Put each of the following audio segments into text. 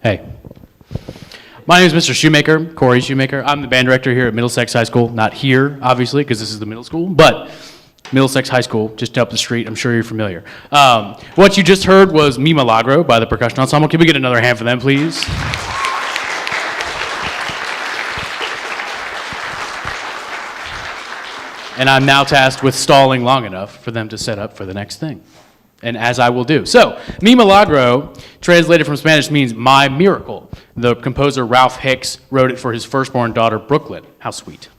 Hey. My name is Mr. Shoemaker, Corey Shoemaker. I'm the band director here at Middlesex High School. Not here, obviously, because this is the middle school, but Middlesex High School, just up the street. I'm sure you're familiar. What you just heard was Mi Milagro by the percussion ensemble. Can we get another hand for them, please? And I'm now tasked with stalling long enough for them to set up for the next thing. And as I will do. So, Mi Milagro, translated from Spanish, means my miracle. The composer Ralph Hicks wrote it for his firstborn daughter, Brooklyn. How sweet.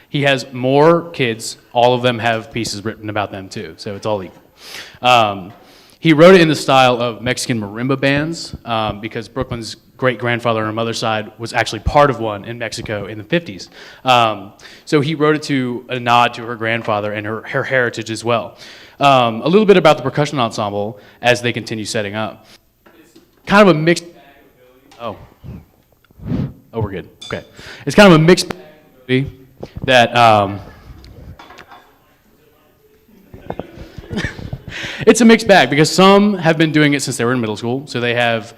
He has more kids. All of them have pieces written about them, too. So it's all equal. He wrote it in the style of Mexican marimba bands because Brooklyn's great-grandfather on her mother's side was actually part of one in Mexico in the 50s. So he wrote it to a nod to her grandfather and her heritage as well. A little bit about the percussion ensemble as they continue setting up. It's kind of a mixed bag of ability. Oh, we're good. Okay. It's kind of a mixed bag of ability that it's a mixed bag because some have been doing it since they were in middle school, so they have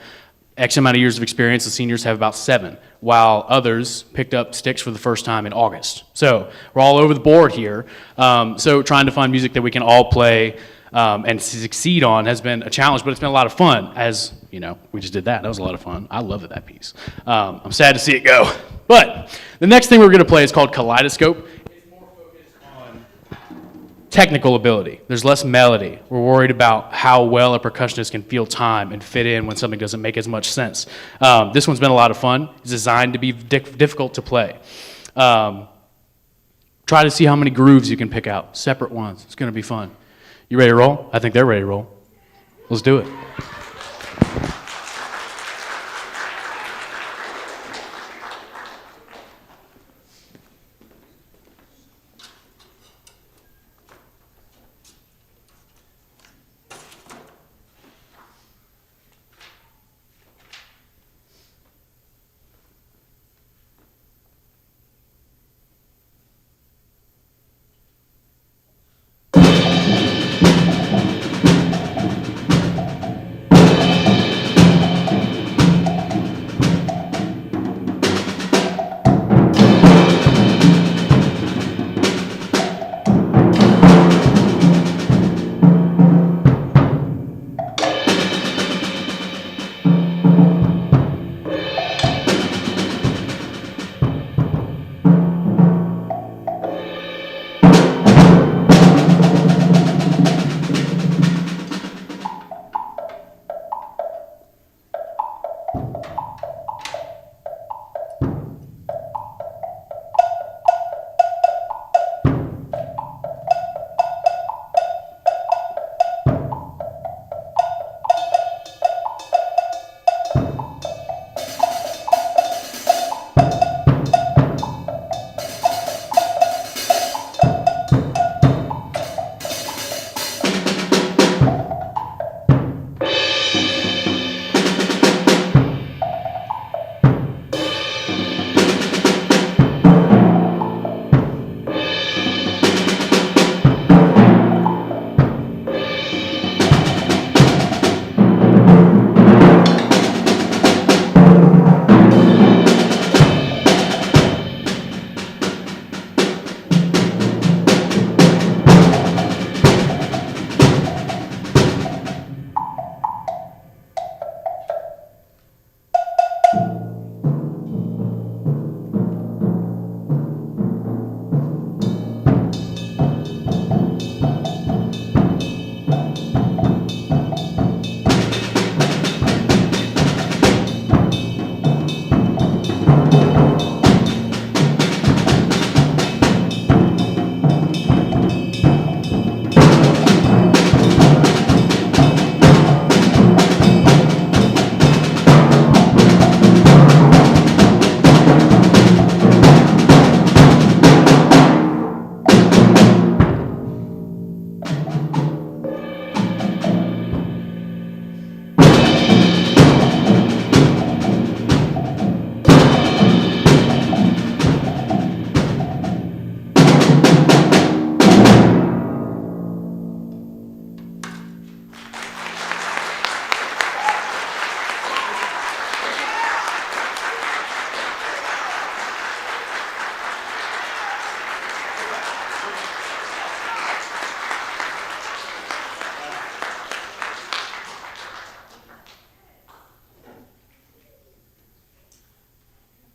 X amount of years of experience. The seniors have about 7, while others picked up sticks for the first time in August. So we're all over the board here. So trying to find music that we can all play and succeed on has been a challenge, but it's been a lot of fun. As you know, we just did that. That was a lot of fun. I loved that piece. I'm sad to see it go. But the next thing we're going to play is called Kaleidoscope. It's more focused on technical ability. There's less melody. We're worried about how well a percussionist can feel time and fit in when something doesn't make as much sense. This one's been a lot of fun. It's designed to be difficult to play. Try to see how many grooves you can pick out, separate ones. It's going to be fun. You ready to roll? I think they're ready to roll. Let's do it.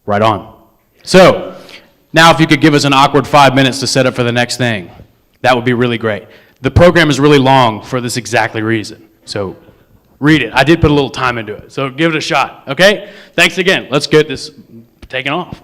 Right on. So, now if you could give us an awkward 5 minutes to set up for the next thing, that would be really great. The program is really long for this exactly reason. So, read it. I did put a little time into it, so give it a shot, okay? Thanks again. Let's get this taken off.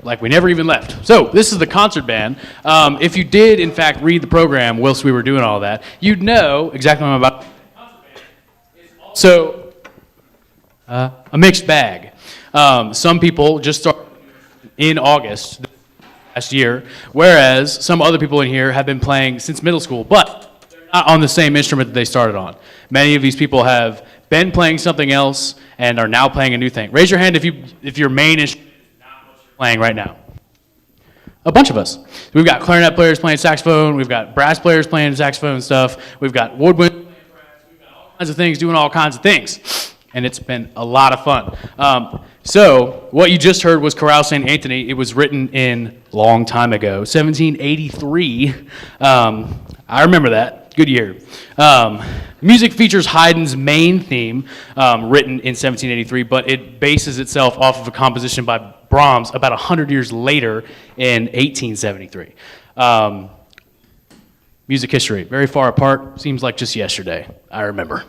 like we never even left. So this is the concert band. If you did, in fact, read the program whilst we were doing all that, you'd know exactly what I'm about. So a mixed bag. Some people just started in August last year, whereas some other people in here have been playing since middle school, but they're not on the same instrument that they started on. Many of these people have been playing something else and are now playing a new thing. Raise your hand if your main instrument is not what you're playing right now. A bunch of us. We've got clarinet players playing saxophone, we've got brass players playing saxophone and stuff, we've got woodwind playing brass, we've got all kinds of things doing all kinds of things. And it's been a lot of fun. So what you just heard was Chorale St. Anthony. It was written in a long time ago, 1783. I remember that. Good year. Music features Haydn's main theme, written in 1783, but it bases itself off of a composition by Brahms about 100 years later in 1873. Music history, very far apart. Seems like just yesterday. I remember.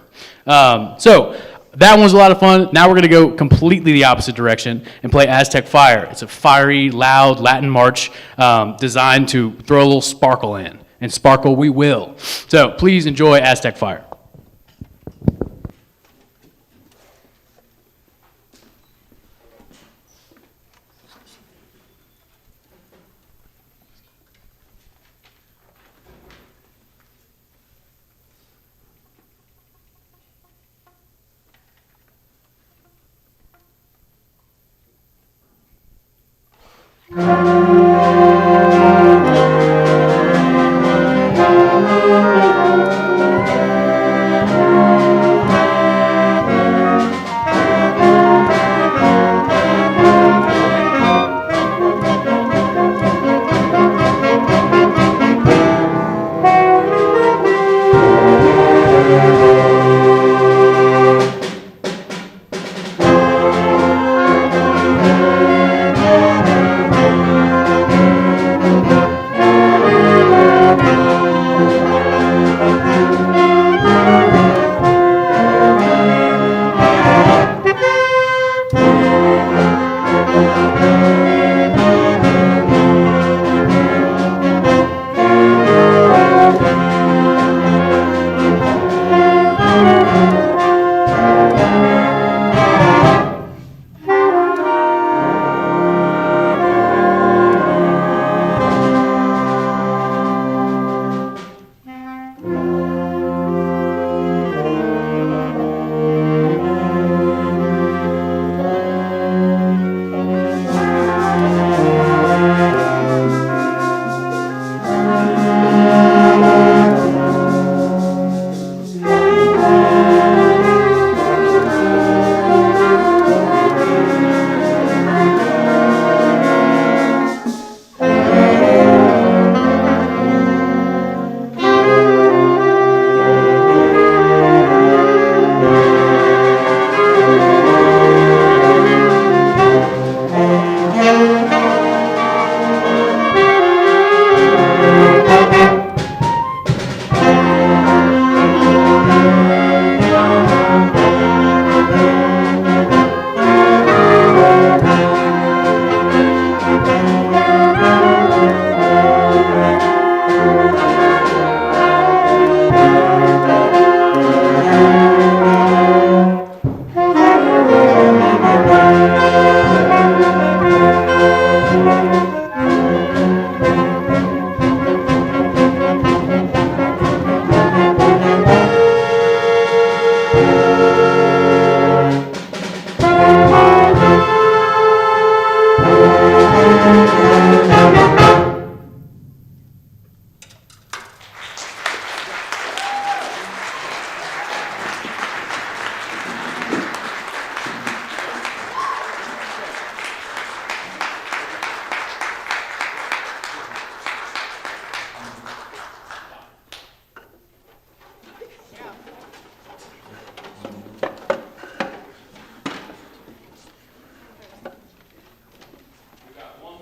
So that one was a lot of fun. Now we're going to go completely the opposite direction and play Aztec Fire. It's a fiery, loud Latin march designed to throw a little sparkle in. And sparkle we will. So please enjoy Aztec Fire.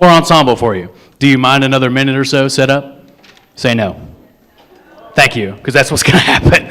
More ensemble for you. Do you mind another minute or so set up? Say no. Thank you, because that's what's going to happen.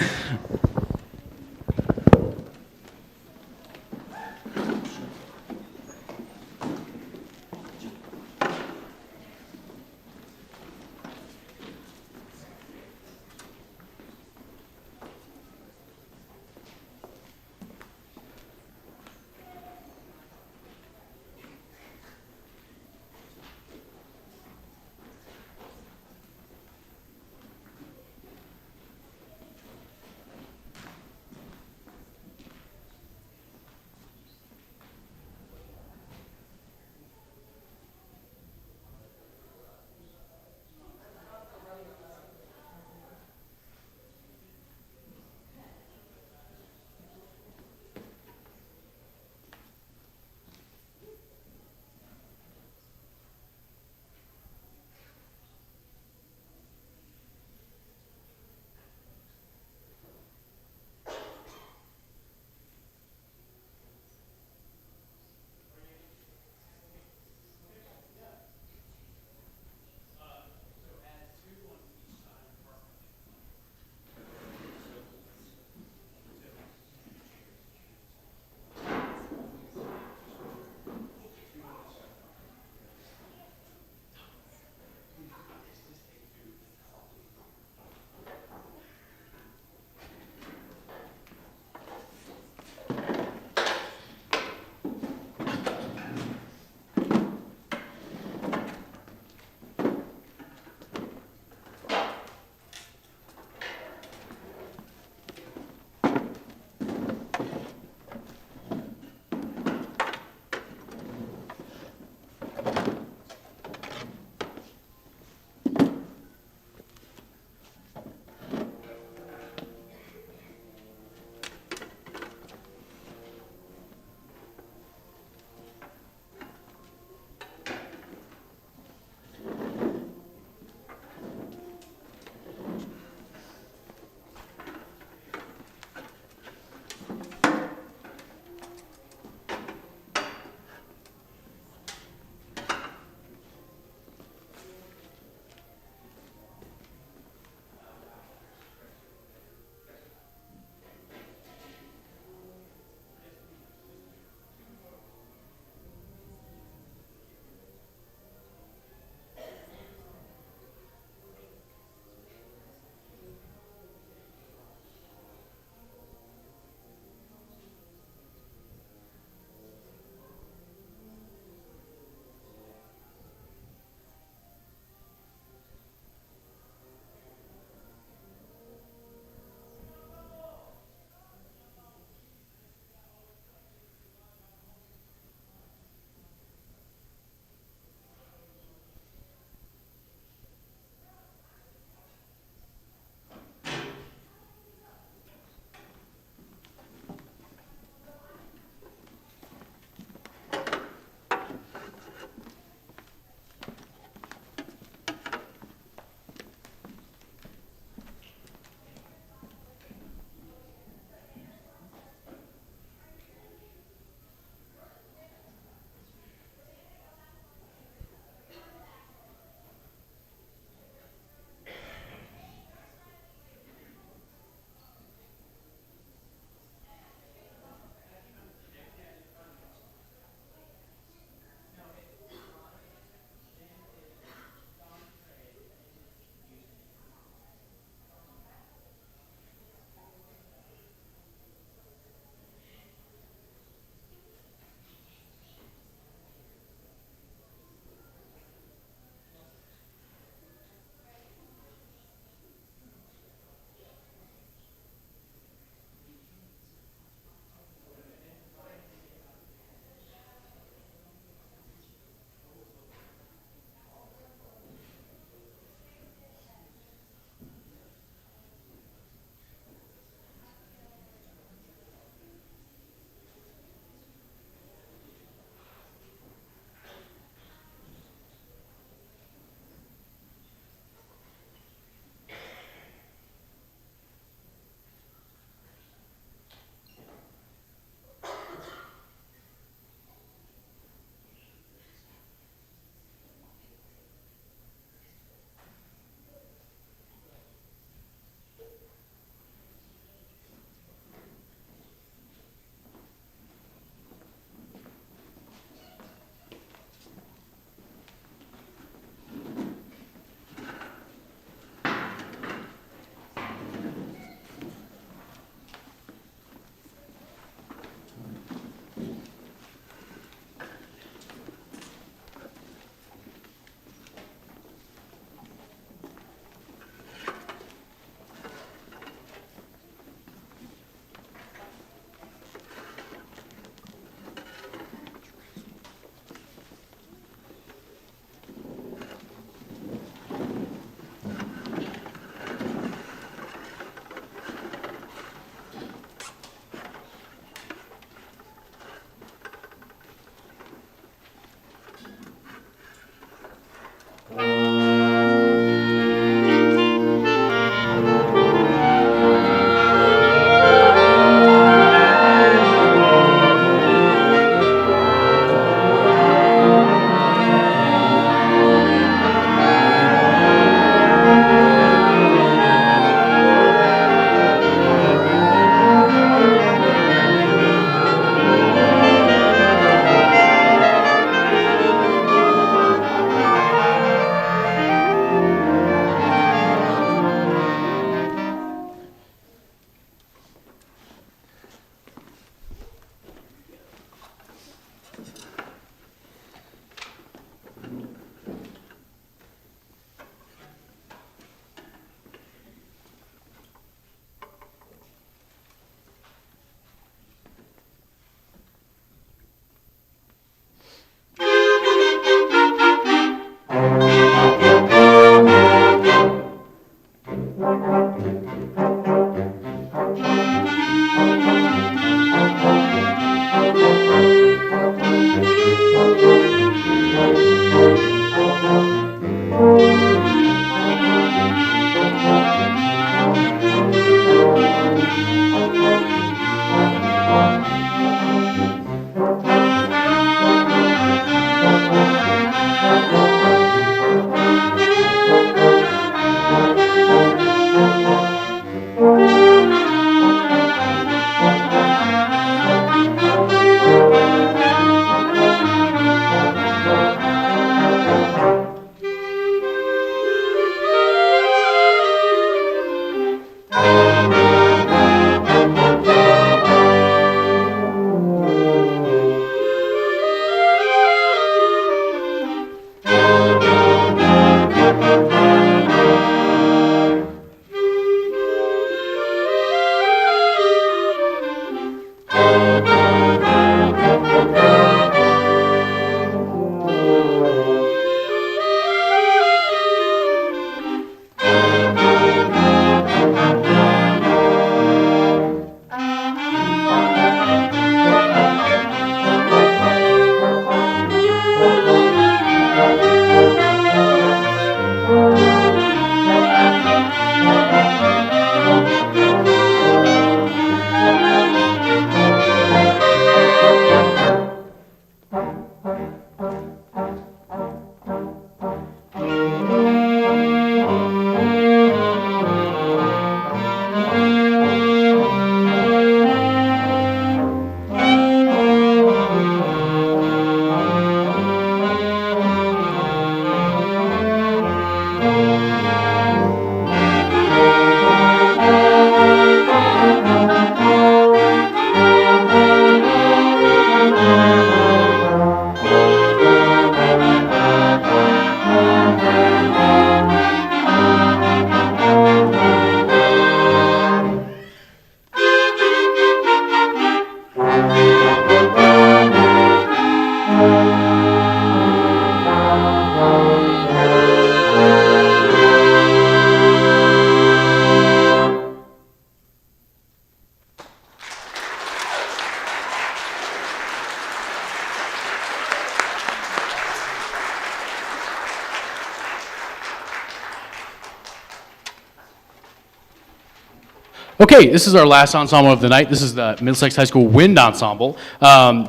Okay, this is our last ensemble of the night. This is the Middlesex High School Wind Ensemble.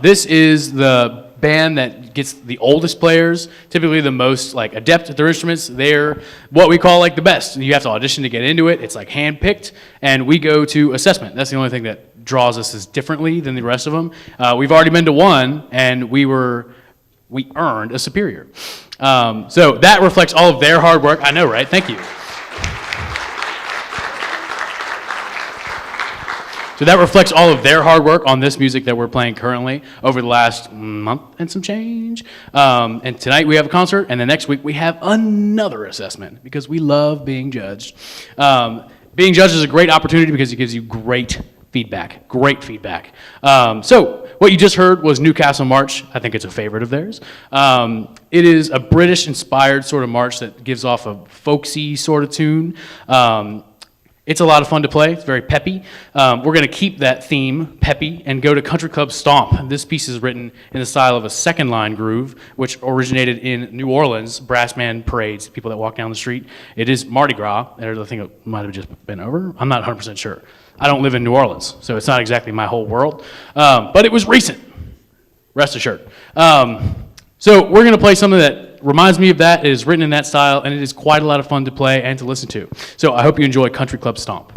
This is the band that gets the oldest players, typically the most like adept at their instruments. They're what we call like the best. You have to audition to get into it. It's like handpicked, and we go to assessment. That's the only thing that draws us as differently than the rest of them. We've already been to one, and we earned a superior. So that reflects all of their hard work. I know, right? Thank you. So that reflects all of their hard work on this music that we're playing currently over the last month and some change. And tonight we have a concert, and the next week we have another assessment because we love being judged. Being judged is a great opportunity because it gives you great feedback. So what you just heard was Newcastle March. I think it's a favorite of theirs. It is a British-inspired sort of march that gives off a folksy sort of tune. It's a lot of fun to play. It's very peppy. We're going to keep that theme, peppy, and go to Country Club Stomp. This piece is written in the style of a second line groove, which originated in New Orleans, brass band parades, people that walk down the street. It is Mardi Gras, and I think it might have just been over. I'm not 100% sure. I don't live in New Orleans, so it's not exactly my whole world. But it was recent, rest assured. So we're going to play something that reminds me of that. It is written in that style, and it is quite a lot of fun to play and to listen to. So I hope you enjoy Country Club Stomp.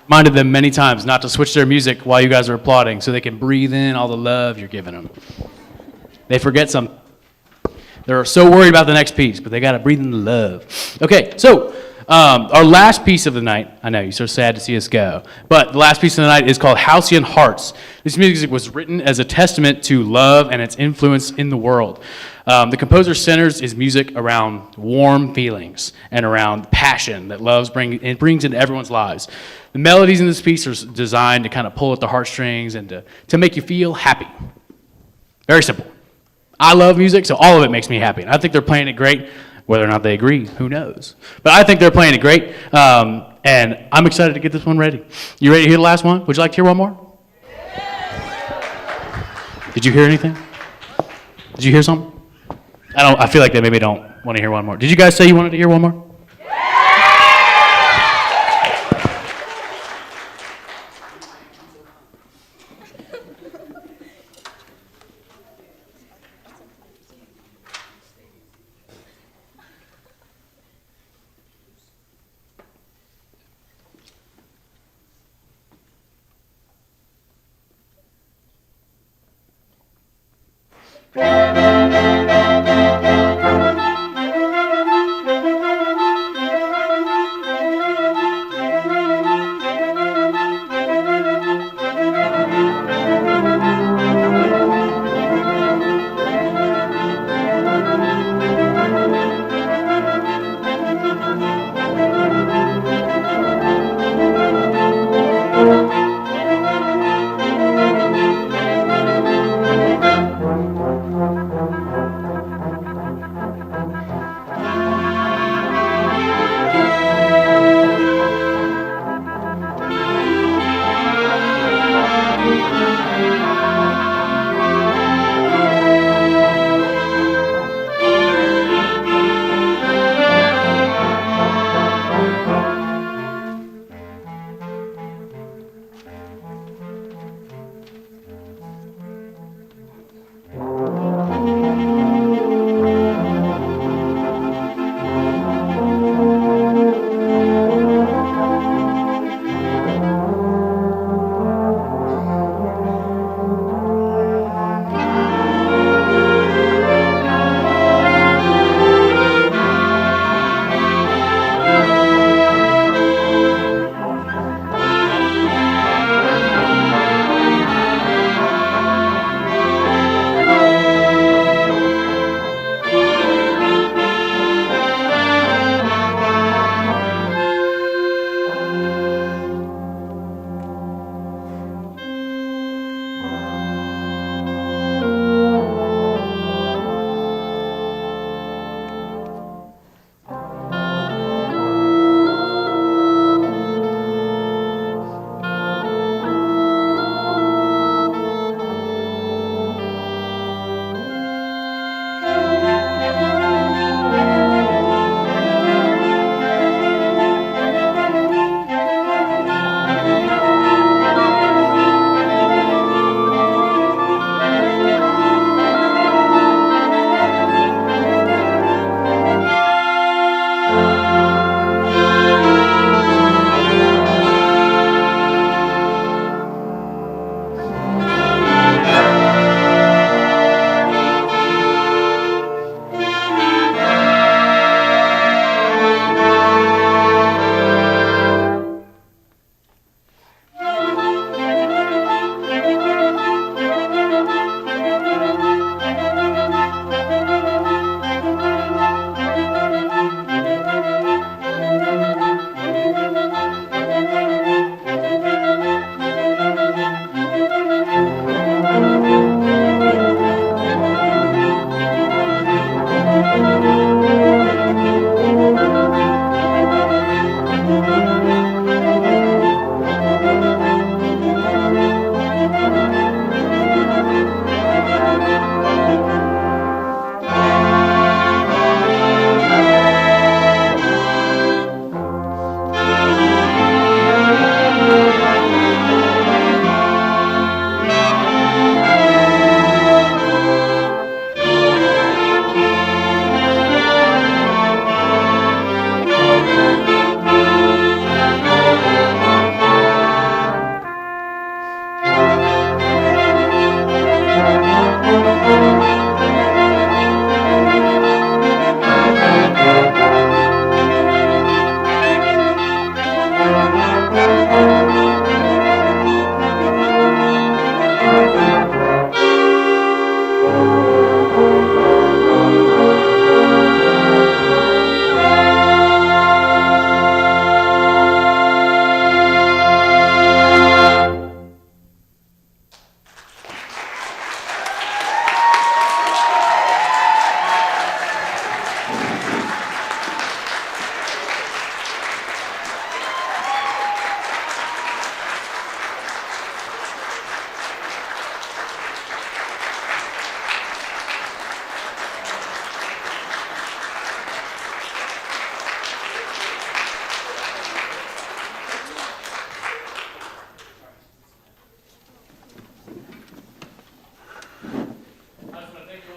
Reminded them many times not to switch their music while you guys are applauding so they can breathe in all the love you're giving them. They forget some. They're so worried about the next piece, but they got to breathe in the love. Okay, so our last piece of the night, I know you're so sad to see us go, but the last piece of the night is called Halcyon Hearts. This music was written as a testament to love and its influence in the world. The composer centers his music around warm feelings and around passion that it brings into everyone's lives. The melodies in this piece are designed to kind of pull at the heartstrings and to make you feel happy. Very simple. I love music, so all of it makes me happy. And I think they're playing it great. Whether or not they agree, who knows? But I think they're playing it great, and I'm excited to get this one ready. You ready to hear the last one? Would you like to hear one more? Did you hear anything? Did you hear something? I feel like they maybe don't want to hear one more. Did you guys say you wanted to hear one more?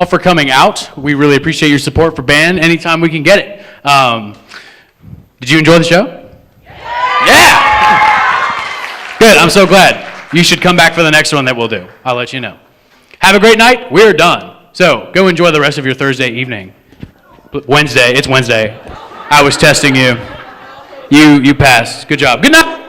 all for coming out. We really appreciate your support for band anytime we can get it. Did you enjoy the show? Yeah! Good, I'm so glad. You should come back for the next one that we'll do. I'll let you know. Have a great night. We're done. So go enjoy the rest of your Thursday evening. Wednesday, it's Wednesday. I was testing you. You passed. Good job. Good night.